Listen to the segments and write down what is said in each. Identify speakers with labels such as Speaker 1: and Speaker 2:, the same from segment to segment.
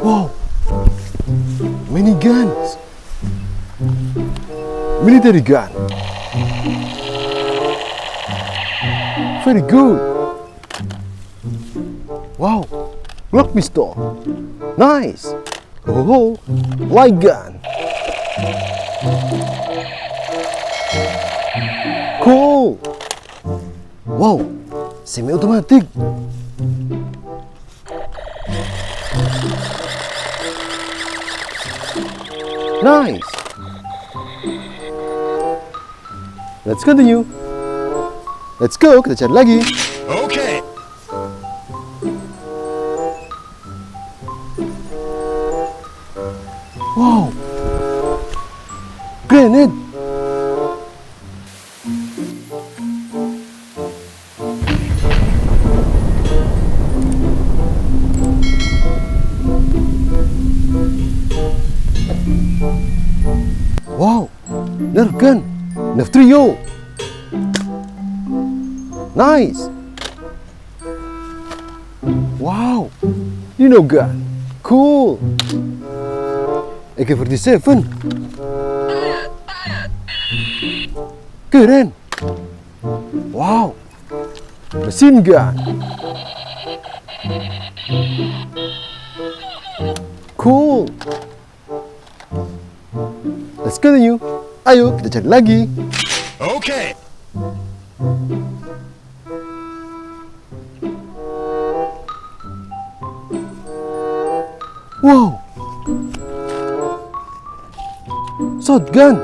Speaker 1: Wow, many guns. Military gun. Very good. Wow, Glock pistol. Nice. Oh, light gun. Cool. Wow, semi-automatic. Nice. Let's continue. Let's go, kita cari lagi.
Speaker 2: Okay.
Speaker 1: Wow, grenade. Wow, Nerf gun, Nerf trio. Nice. Wow, Dino gun, cool. AK47. Keren. Wow, machine gun. Cool. Let's continue. Ayo kita cari lagi.
Speaker 2: Okay.
Speaker 1: Wow, shotgun.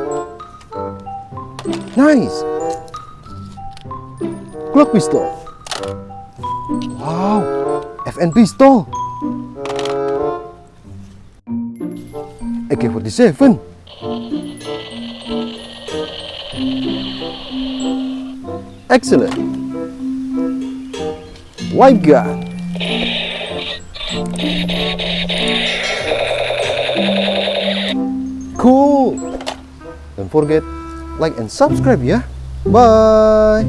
Speaker 1: Nice. Glock pistol. Wow, FN pistol. AK47. Excellent. White gun. Cool. Don't forget like and subscribe ya. Bye.